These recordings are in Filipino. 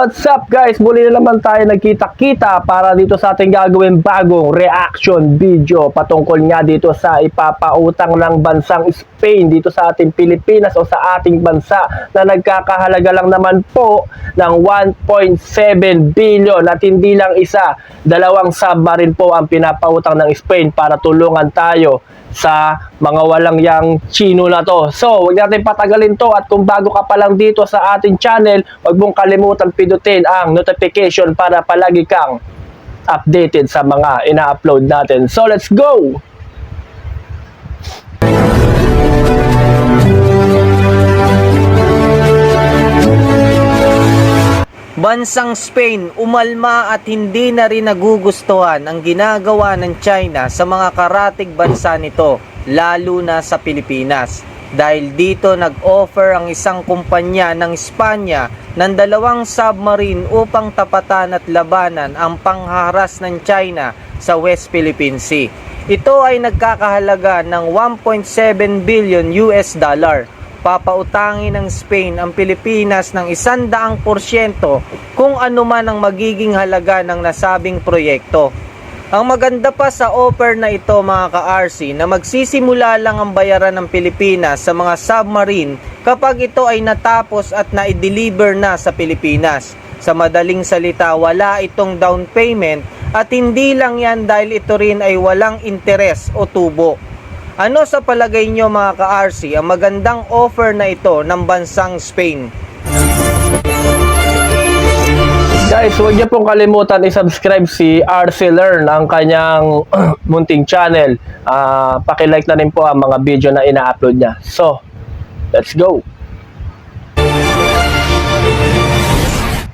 what's up guys? Muli na naman tayo nagkita-kita para dito sa ating gagawin bagong reaction video patungkol nga dito sa ipapautang ng bansang Spain dito sa ating Pilipinas o sa ating bansa na nagkakahalaga lang naman po ng 1.7 billion at hindi lang isa, dalawang submarine po ang pinapautang ng Spain para tulungan tayo sa mga walang yang Chino na to. So, huwag natin patagalin to at kung bago ka pa lang dito sa ating channel, huwag mong kalimutan pindutin ang notification para palagi kang updated sa mga ina-upload natin. So, let's go! Bansang Spain, umalma at hindi na rin nagugustuhan ang ginagawa ng China sa mga karatig bansa nito, lalo na sa Pilipinas. Dahil dito nag-offer ang isang kumpanya ng Espanya ng 2 submarine upang tapatan at labanan ang pangharas ng China sa West Philippine Sea. Ito ay nagkakahalaga ng 1.7 billion US dollar. Papautangin ng Spain ang Pilipinas ng 100% kung ano man ang magiging halaga ng nasabing proyekto. Ang maganda pa sa offer na ito mga ka-RC na magsisimula lang ang bayaran ng Pilipinas sa mga submarine kapag ito ay natapos at na-deliver na sa Pilipinas. Sa madaling salita, wala itong down payment at hindi lang yan dahil ito rin ay walang interes o tubo. Ano sa palagay nyo mga ka-RC ang magandang offer na ito ng bansang Spain? Guys, huwag niyo pong kalimutan i-subscribe si RC Learn, ang kanyang munting channel. Paki-like na rin po ang mga video na ina-upload niya. So, let's go!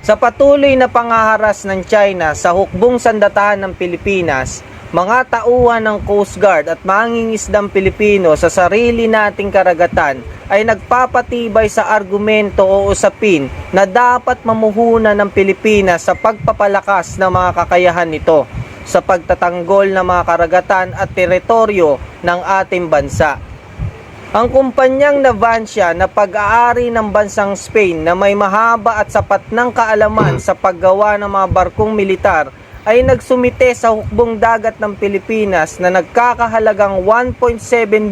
Sa patuloy na panghaharas ng China sa hukbong sandatahan ng Pilipinas, mga tauhan ng Coast Guard at mangingisdang Pilipino sa sarili nating karagatan ay nagpapatibay sa argumento o usapin na dapat mamuhunan ng Pilipinas sa pagpapalakas ng mga kakayahan nito sa pagtatanggol ng mga karagatan at teritoryo ng ating bansa. Ang kumpanyang Navantia na pag-aari ng bansang Spain na may mahaba at sapat ng kaalaman sa paggawa ng mga barkong militar ay nagsumite sa hukbong dagat ng Pilipinas na nagkakahalagang 1.7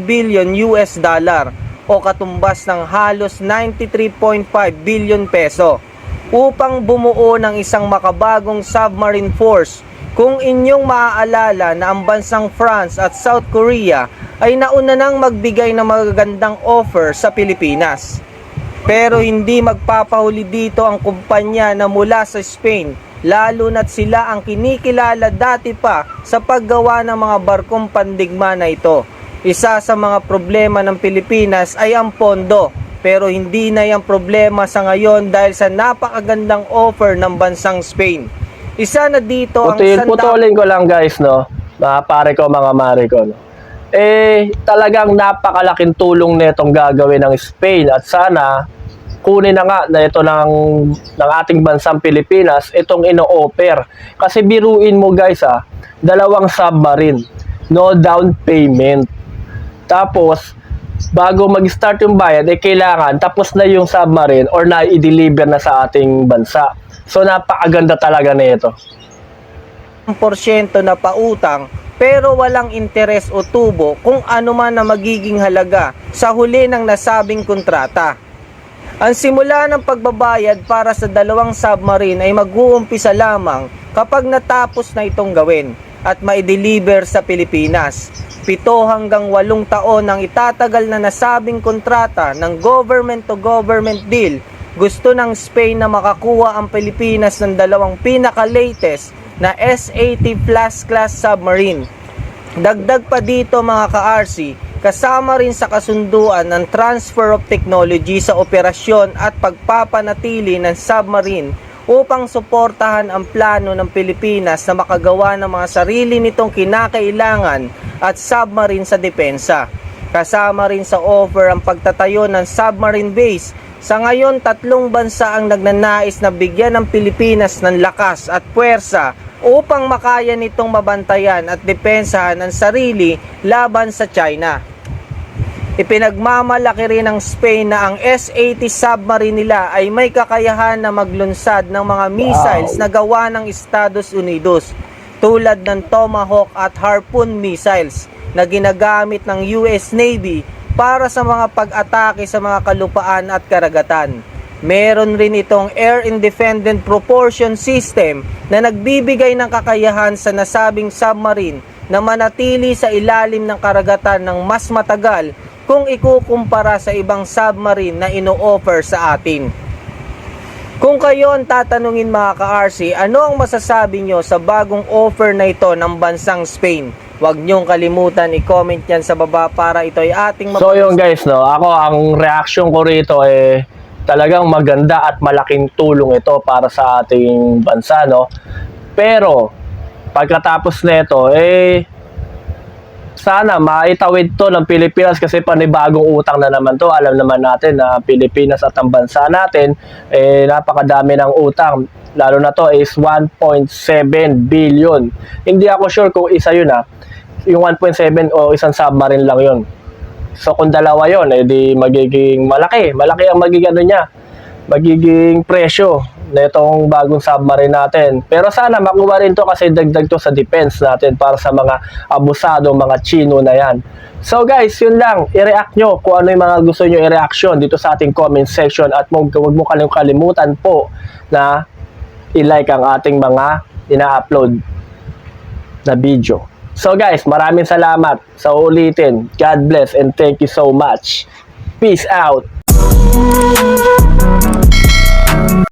billion US dollar o katumbas ng halos 93.5 billion peso upang bumuo ng isang makabagong submarine force. Kung inyong maaalala na ang bansang France at South Korea ay nauna nang magbigay ng magagandang offer sa Pilipinas. Pero hindi magpapahuli dito ang kumpanya na mula sa Spain, lalo na't sila ang kinikilala dati pa sa paggawa ng mga barkong pandigma na ito. Isa sa mga problema ng Pilipinas ay ang pondo, pero hindi na yung problema sa ngayon dahil sa napakagandang offer ng bansang Spain. Isa na dito ang putulin ko lang guys, no? Mga pare ko, mga mare ko, no? Talagang napakalaking tulong nitong gagawin ng Spain at sana kunin na nga na ito ng ating bansang Pilipinas itong ino-offer. Kasi biruin mo guys 2 submarine, no down payment. Tapos bago mag-start yung bayad kailangan tapos na yung submarine or na i-deliver na sa ating bansa. So napakaganda talaga nito. 1% na pautang pero walang interes o tubo kung ano man na magiging halaga sa huli ng nasabing kontrata. Ang simula ng pagbabayad para sa 2 submarine ay mag-uumpisa lamang kapag natapos na itong gawin at mai-deliver sa Pilipinas. 7 hanggang 8 taon ang itatagal na nasabing kontrata ng government-to-government deal. Gusto ng Spain na makakuha ang Pilipinas ng 2 pinaka-latest na S-80 Plus class submarine. Dagdag pa dito mga ka-RC, kasama rin sa kasunduan ng transfer of technology sa operasyon at pagpapanatili ng submarine upang suportahan ang plano ng Pilipinas na makagawa ng mga sarili nitong kinakailangan at submarine sa depensa. Kasama rin sa offer ang pagtatayo ng submarine base. Sa ngayon, 3 bansa ang nagnanais na bigyan ng Pilipinas ng lakas at puwersa upang makaya nitong mabantayan at depensahan ang sarili laban sa China. Ipinagmamalaki rin ng Spain na ang S-80 submarine nila ay may kakayahan na maglunsad ng mga missiles na gawa ng Estados Unidos tulad ng Tomahawk at Harpoon missiles na ginagamit ng US Navy para sa mga pag-atake sa mga kalupaan at karagatan. Meron rin itong Air Independent Propulsion System na nagbibigay ng kakayahan sa nasabing submarine na manatili sa ilalim ng karagatan ng mas matagal kung ikukumpara sa ibang submarine na ino-offer sa atin. Kung kayo ang tatanungin mga ka-RC, ano ang masasabi nyo sa bagong offer na ito ng bansang Spain? Huwag nyong kalimutan i-comment yan sa baba para ito ay ating So yun guys, no, ako ang reaction ko rito talagang maganda at malaking tulong ito para sa ating bansa, no. Pero pagkatapos nito sana maitawid to ng Pilipinas kasi panibagong utang na naman to. Alam naman natin na Pilipinas at ang bansa natin napakadami ng utang. Lalo na to is 1.7 billion. Hindi ako sure kung isa yun yung 1.7 o isang submarine lang yun. So kung dalawa yun, di magiging malaki ang magiging presyo na itong bagong submarine natin. Pero sana makuha rin to kasi dagdag to sa defense natin para sa mga abusado, mga Chino na yan. So guys, yun lang. I-react nyo kung ano yung mga gusto nyo i-reaction dito sa ating comment section at huwag mo kalimutan po na i-like ang ating mga ina-upload na video. So guys, maraming salamat sa ulitin. God bless and thank you so much. Peace out.